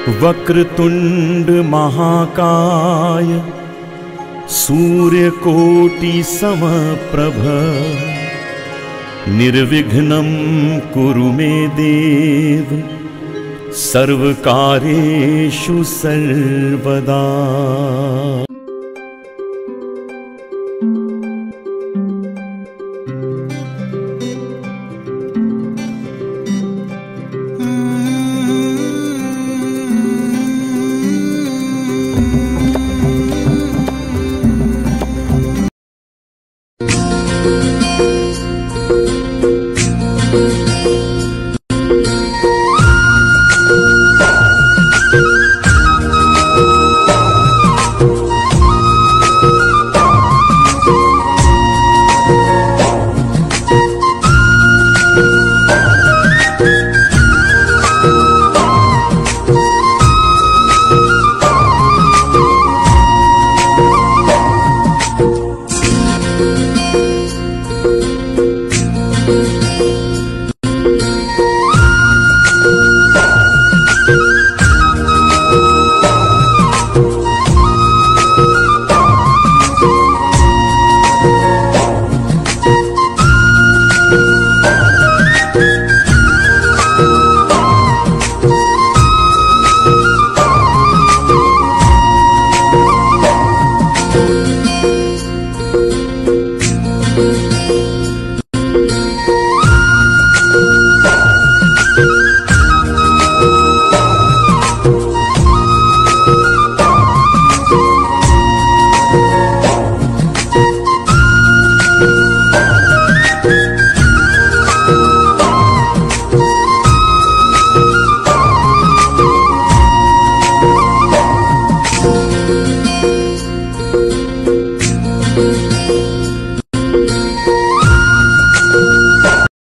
वक्रतुंड महाकाय सूर्यकोटि समप्रभ निर्विघ्नं कुरु मे देव सर्वकार्येषु सर्वदा।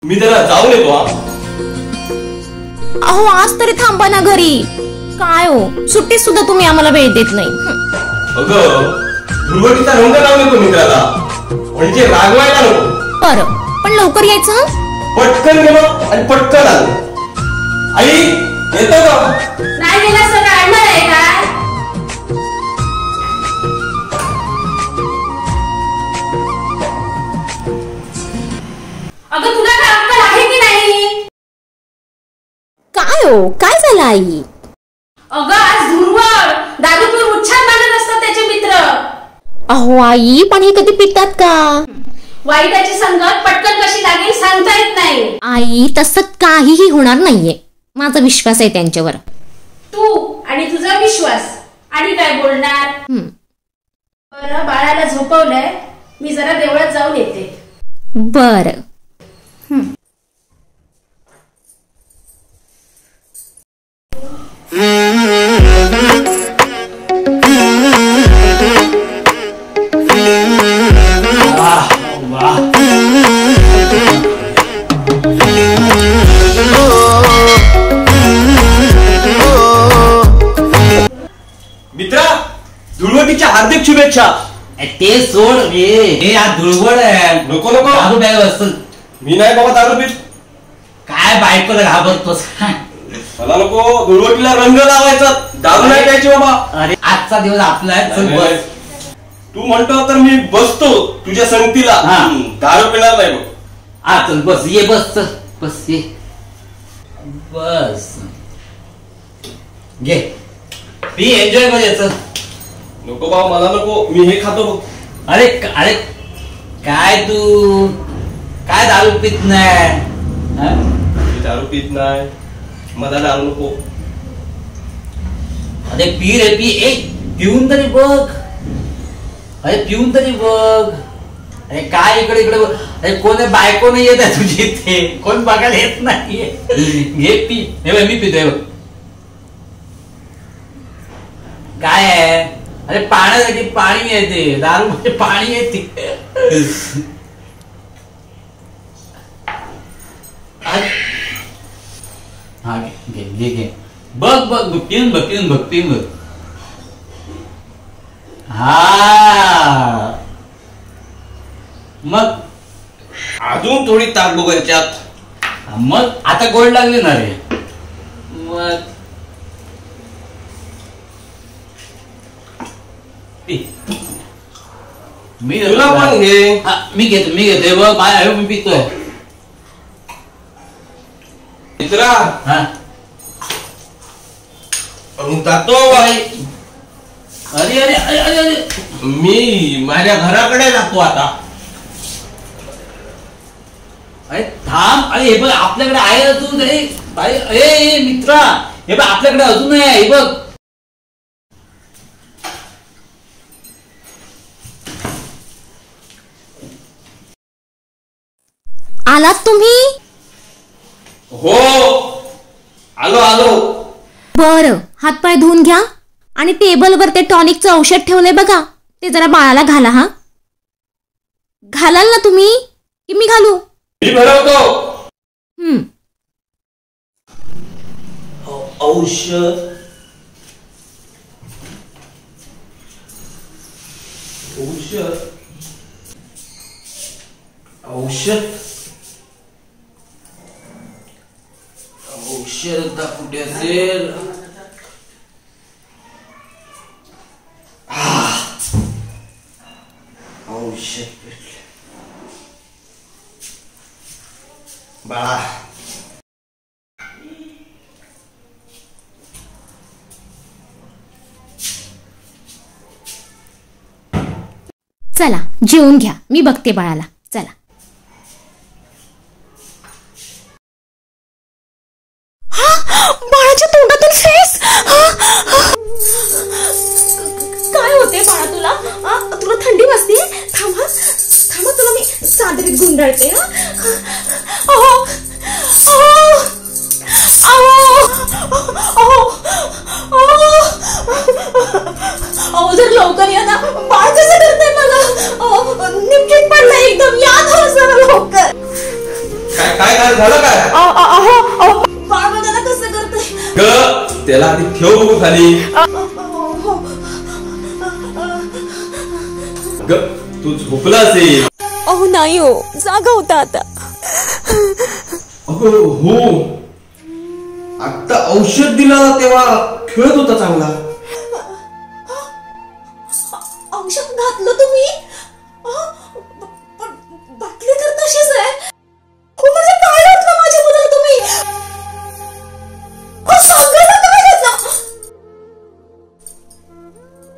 मी जरा जाऊन येतो। अहो आज तरी थांबा ना घरी। काय हो सुट्टी सुद्धा तुम्ही आम्हाला वेळ देत नाही। अगं दुर्वटीचा रंग लावून येतो मित्राला म्हणजे रागवायला नको। बरं पण लवकर यायचं। पटकन गेलो आणि पटकन आलो। आई येतो का? नाही गेला सर आणणार आहे काय? अगं तुला काय अक्कल आहे की नाही? काय हो काय झालं आई? अगं आज धुरवड दारू पिऊन उच्छाद मांडत असतात त्याचे मित्र। अहो आई पण हे कधी पितात का? वाईटाची संगत पटकन कशी लागेल सांगता येत नाही। आई तसं काहीही होणार नाहीये, माझा विश्वास आहे त्यांच्यावर। तू आणि तुझा विश्वास आणि काय बोलणार? बरं बाळाला झोपवलंय, मी जरा देवळात जाऊन येते। बरं मित्रा धुळवटीच्या हार्दिक शुभेच्छा। ते सोड रे, हे आज धुळवड आहे। नको नको दारू प्यायला असतं। मी नाही बाबा दारू पीत। काय बायकोला घाबरतोस? मला नको धुळवटीला रंग लावायचा, दारू नाही प्यायची बाबा। अरे आजचा दिवस आपला आहे, चल बस। तू म्हणतो तर मी बसतो तुझ्या संगतीला, दारू पिणार नाही बघ। हा चल बस, ये बस, चल बस ये बस, घे पी, एन्जॉय कर याचं। नको बाबा मला नको, मी हे खातो बघ। अरे अरे काय तू काय दारू पित नाही? मी दारू पित नाही, मला दारू नको। अरे पी रे पी, एक पिऊन तरी बघ। अरे पिऊन तरी बघ। अरे काय इकडे इकडे बघ। अरे कोण बायको नाही येत आहे तुझी इथे, कोण बघायला येत नाहीये। घे पी, हे बघ मी पितोय बघ। काय आहे? अरे पाण्यासाठी पाणी येते, दारू म्हणजे पाणी येते। हा घे घे घे, बघ बघ पिऊन बघ, पिऊन बघ, पिऊन बघ। हा मग अजून थोडी ताक बघ याच्यात। मग आता गोड लागले ना रे। मग मी तुला पण घे. मी घेतो बघ माझ्या मी पितोय मित्रा. हा जातो. अरे अरे अरे अरे अरे मी माझ्या घराकडे जातो आता. अरे थांब. अरे हे बघ आपल्याकडे आहे अजून. अरे मित्रा हे बघ आपल्याकडे अजून आहे. हे बघ आलात तुम्ही? हो आलो आलो. बरं हातपाय धुवून घ्या आणि टेबलवर ते टॉनिकचं औषध ठेवलंय बघा, ते जरा बाळाला घाला. हा घालाल ना तुम्ही की मी घालू? मी भरवतो. औषध औषध औषध औषध कुठे असेल? औषध बाळा. चला जेवून घ्या, मी बघते बाळाला. चला. बाळाच्या तोंडातून फेस. काय होते बाळा तुला? तुला थंडी वाजते? थांबा थांबा, तुला मी चादरीत गुंडाळते. जर लवकर या ना, बाळ कसं करते मला? निमकीत पडलं एकदम. या ना जरा लवकर. काय काय काय झालं काय? बाळ बघा ना कसं करते. ग त्याला आधी ठेव बघू खाली. ग तू झोपला असेल. अहो नाही हो, जागा होता आता. अगं हो, आता औषध दिलं तेव्हा खेळत होता चांगला. औषध घातलं तुम्ही? बाटली तर तशीच आहे. म्हणजे काय घातलं माझ्या मुलाला तुम्ही? सांगायला काय घातलं?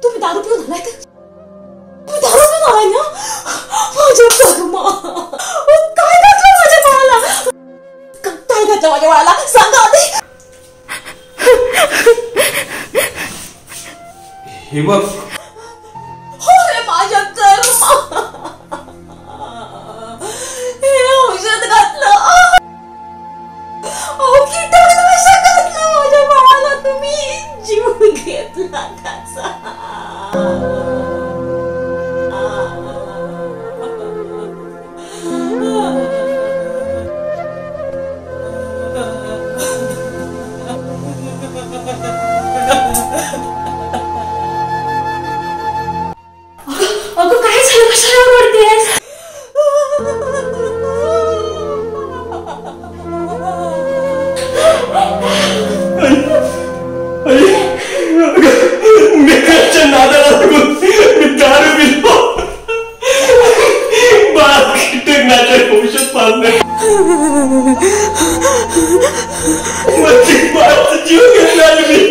तुम्ही दारू पिऊन आलाय का? तुम्ही दारू पिऊन आलाय ना? माझ्या कर्मा, काय घातलं माझ्या बाळाला? काय घातलं माझ्या बाळाला? सांगा आधी. हे बघ. माझ्या कर्मा, हे औषध घातलं. कीटकनाशक घातलं माझ्या बाळाला तुम्ही. जीव घेतला त्याचा. अगं काय झालं? कशाला ओरडतेस? मेघाच्या नादाला लागून मी दारू पिलो. बाळ कीटकनाशक औषध पाजलं. बाळाचा जीव घेतला मी.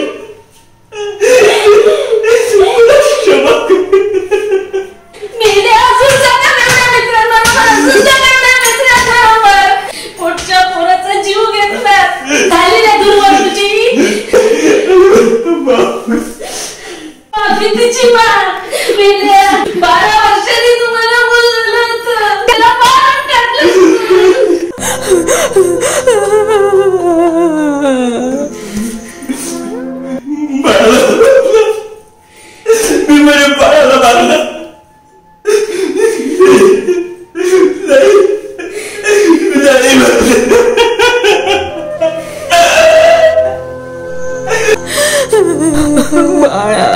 पोटच्या पोराचा जीव घेतला. झाली ना दुर्वा तुझी. तिची मान 12 वर्षांनी तुम्हाला बोललं होतं. त्याला मारून टाकलं. मी माझ्या बाळाला मारलं. बाळा